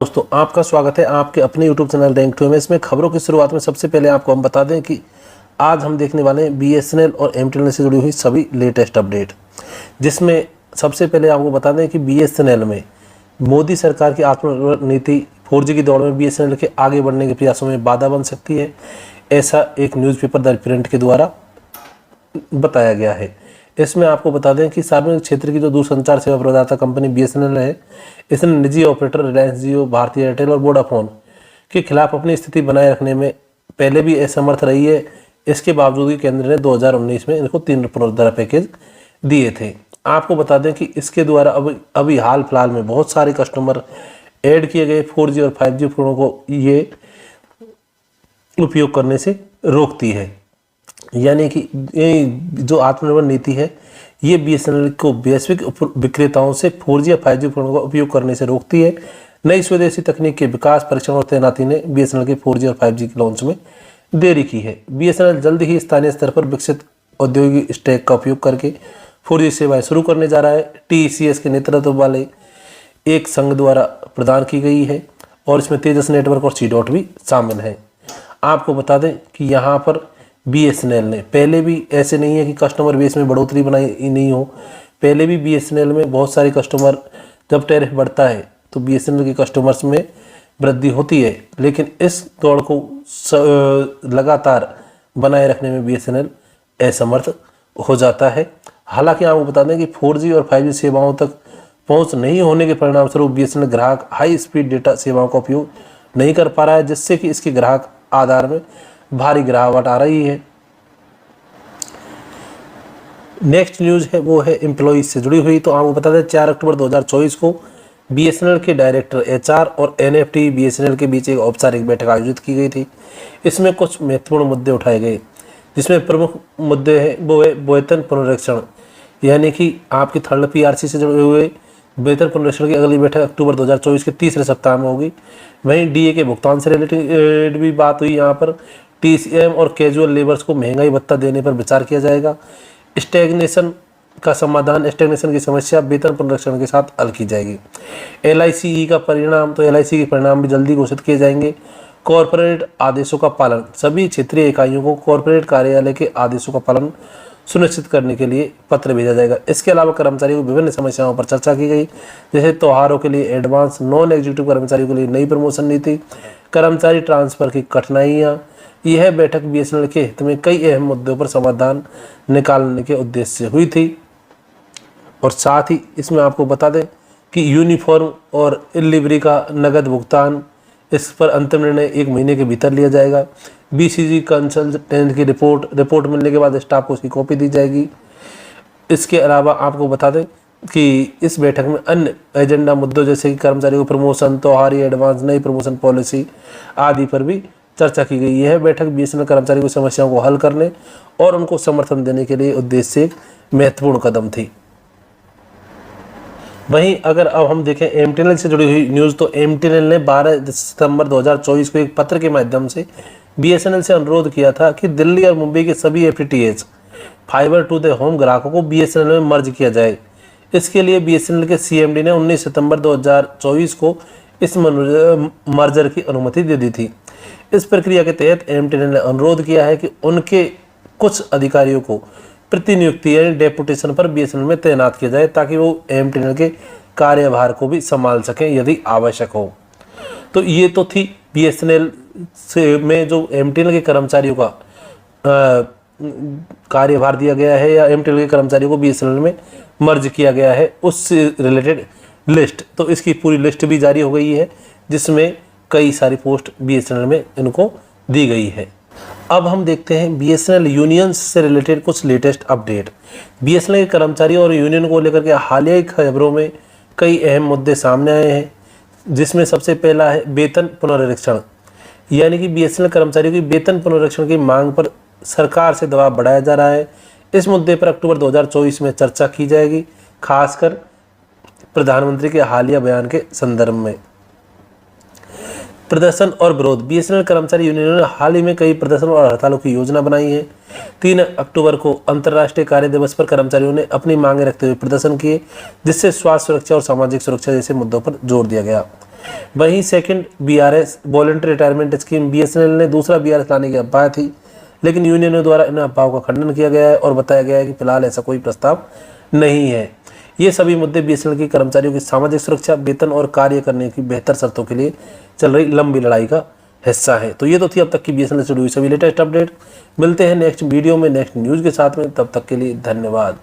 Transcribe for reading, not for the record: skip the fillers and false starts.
दोस्तों आपका स्वागत है आपके अपने YouTube channel rank to MS में। खबरों की शुरुआत में सबसे पहले आपको हम बता दें कि आज हम देखने वाले हैं बीएसएनएल और एमटीएनएल से जुड़ी हुई सभी लेटेस्ट अपडेट, जिसमें सबसे पहले आपको बता दें कि बीएसएनएल में मोदी सरकार की आत्मनिर्भर नीति 4G की दौड़ में बीएसएनएल के आगे बढ़ने के प्रयासों में बाधा बन सकती है, ऐसा एक न्यूज़पेपर द प्रिंट के द्वारा बताया गया है। इसमें आपको बता दें कि सार्वजनिक क्षेत्र की जो दूरसंचार सेवा प्रदाता कंपनी बीएसएनएल है, इसने निजी ऑपरेटर रिलायंस जियो, भारतीय एयरटेल और वोडाफोन के खिलाफ अपनी स्थिति बनाए रखने में पहले भी असमर्थ रही है। इसके बावजूद भी केंद्र ने 2019 में इनको 3 पुनरुद्धार पैकेज दिए थे। आपको बता दें कि इसके द्वारा अभी हाल फिलहाल में बहुत सारे कस्टमर ऐड किए गए 4G और 5G फोनों को ये उपयोग करने से रोकती है। यानी कि ये जो आत्मनिर्भर नीति है ये बीएसएनएल को वैश्विक विक्रेताओं से 4G या 5G फोनों का उपयोग करने से रोकती है। नई स्वदेशी तकनीक के विकास, परीक्षण और तैनाती ने बीएसएनएल के 4G और 5G के लॉन्च में देरी की है। बीएसएनएल जल्द ही स्थानीय स्तर पर विकसित औद्योगिक स्टैक का उपयोग करके 4G सेवाएं शुरू करने जा रहा है। टीसीएस के नेतृत्व वाले एक संघ द्वारा प्रदान की गई है और इसमें तेजस नेटवर्क और सी.डॉट भी शामिल है। आपको बता दें कि यहाँ पर बीएसएनएल ने पहले भी, ऐसे नहीं है कि कस्टमर बेस में बढ़ोतरी बनाई नहीं हो, पहले भी बीएसएनएल में बहुत सारे कस्टमर, जब टैरिफ बढ़ता है तो बीएसएनएल के कस्टमर्स में वृद्धि होती है, लेकिन इस दौड़ को लगातार बनाए रखने में बीएसएनएल असमर्थ हो जाता है। हालांकि आपको बता दें कि 4G और 5G सेवाओं तक पहुंच नहीं होने के परिणाम स्वरूप बीएसएनएल ग्राहक हाई स्पीड डेटा सेवाओं का उपयोग नहीं कर पा रहा है, जिससे कि इसके ग्राहक आधार में भारी गिरावट आ रही है। नेक्स्ट न्यूज़ है वो है एम्प्लॉइज से जुड़ी हुई। तो आपको बता दें 4 अक्टूबर 2024 को बीएसएनएल के डायरेक्टर एचआर और एनएफटी बीएसएनएल के बीच एक औपचारिक बैठक आयोजित की गई थी। इसमें कुछ महत्वपूर्ण मुद्दे उठाए गए, जिसमें प्रमुख मुद्दे हैं वो है वेतन पुनरीक्षण, यानी कि आपकी थर्ड पीआरसी से जुड़े हुए वेतन पुनरीक्षण की अगली बैठक अक्टूबर 2024 के तीसरे सप्ताह में होगी। वहीं डीए के भुगतान से रिलेटेड भी बात हुई। यहाँ पर टीसीएम और कैजुअल लेबर्स को महंगाई भत्ता देने पर विचार किया जाएगा। स्टैग्नेशन की समस्या वेतन पुनरीक्षण के साथ हल की जाएगी। एलआईसी का परिणाम, तो एलआईसी के परिणाम भी जल्दी घोषित किए जाएंगे। कॉरपोरेट आदेशों का पालन, सभी क्षेत्रीय इकाइयों को कॉरपोरेट कार्यालय के आदेशों का पालन सुनिश्चित करने के लिए पत्र भेजा जाएगा। इसके अलावा कर्मचारियों को विभिन्न समस्याओं पर चर्चा की गई, जैसे त्योहारों के लिए एडवांस, नॉन एग्जीक्यूटिव कर्मचारियों के लिए नई प्रमोशन नीति, कर्मचारी ट्रांसफर की कठिनाइयाँ। यह बैठक बीएसएनएल के हित में कई अहम मुद्दों पर समाधान निकालने के उद्देश्य से हुई थी। और साथ ही इसमें आपको बता दें कि यूनिफॉर्म और डिलीवरी का नगद भुगतान, इस पर अंतिम निर्णय 1 महीने के भीतर लिया जाएगा। बीसीजी कंसल्टेंट की रिपोर्ट मिलने के बाद स्टाफ को उसकी कॉपी दी जाएगी। इसके अलावा आपको बता दें कि इस बैठक में अन्य एजेंडा मुद्दों जैसे कि कर्मचारियों को प्रमोशन, त्योहारी एडवांस, नई प्रमोशन पॉलिसी आदि पर भी चर्चा की गई। यह बैठक बीएसएनएल कर्मचारियों की समस्याओं को हल करने और उनको समर्थन देने के लिए उद्देश्य से एक महत्वपूर्ण कदम थी। वहीं अगर अब हम देखें एमटीएनएल से जुड़ी हुई न्यूज़, तो एमटीएनएल ने 12 सितंबर 2024 को एक पत्र के माध्यम से बीएसएनएल से अनुरोध किया था कि दिल्ली और मुंबई के सभी FTTH fibre to the home ग्राहकों को बीएसएनएल में मर्ज किया जाए। इसके लिए बीएसएनएल के सीएमडी ने 19 सितंबर 2024 को इस मर्जर की अनुमति दे दी थी। इस प्रक्रिया के तहत एमटीएनएल ने अनुरोध किया है कि उनके कुछ अधिकारियों को प्रतिनियुक्ति यानी डेपुटेशन पर बीएसएनएल में तैनात किया जाए, ताकि वो एमटीएनएल के कार्यभार को भी संभाल सकें यदि आवश्यक हो। तो ये तो थी बीएसएनएल से में जो एमटीएनएल के कर्मचारियों का कार्यभार दिया गया है या एमटीएनएल के कर्मचारियों को बीएसएनएल में मर्ज किया गया है, उससे रिलेटेड लिस्ट। तो इसकी पूरी लिस्ट भी जारी हो गई है, जिसमें कई सारी पोस्ट बीएसएनएल में इनको दी गई है। अब हम देखते हैं बीएसएनएल यूनियंस से रिलेटेड कुछ लेटेस्ट अपडेट। बीएसएनएल के कर्मचारियों और यूनियन को लेकर के हालिया खबरों में कई अहम मुद्दे सामने आए हैं, जिसमें सबसे पहला है वेतन पुनरीक्षण, यानी कि बीएसएनएल कर्मचारियों की वेतन पुनरीक्षण की मांग पर सरकार से दबाव बढ़ाया जा रहा है। इस मुद्दे पर अक्टूबर 2024 में चर्चा की जाएगी, खासकर प्रधानमंत्री के हालिया बयान के संदर्भ में। प्रदर्शन और विरोध, बीएसएनएल कर्मचारी यूनियनों ने हाल ही में कई प्रदर्शन और हड़तालों की योजना बनाई है। 3 अक्टूबर को अंतर्राष्ट्रीय कार्य दिवस पर कर्मचारियों ने अपनी मांगें रखते हुए प्रदर्शन किए, जिससे स्वास्थ्य सुरक्षा और सामाजिक सुरक्षा जैसे मुद्दों पर जोर दिया गया। वहीं second BRS voluntary retirement scheme, BSNL ने दूसरा बीआरएस लाने की अफवाह थी, लेकिन यूनियनों द्वारा इन अफवाहों का खंडन किया गया है और बताया गया है कि फिलहाल ऐसा कोई प्रस्ताव नहीं है। ये सभी मुद्दे बीएसएनएल के कर्मचारियों की सामाजिक सुरक्षा, वेतन और कार्य करने की बेहतर शर्तों के लिए चल रही लंबी लड़ाई का हिस्सा है। तो ये तो थी अब तक की बीएसएनएल से जुड़ी सभी लेटेस्ट अपडेट। मिलते हैं नेक्स्ट वीडियो में नेक्स्ट न्यूज़ के साथ में, तब तक के लिए धन्यवाद।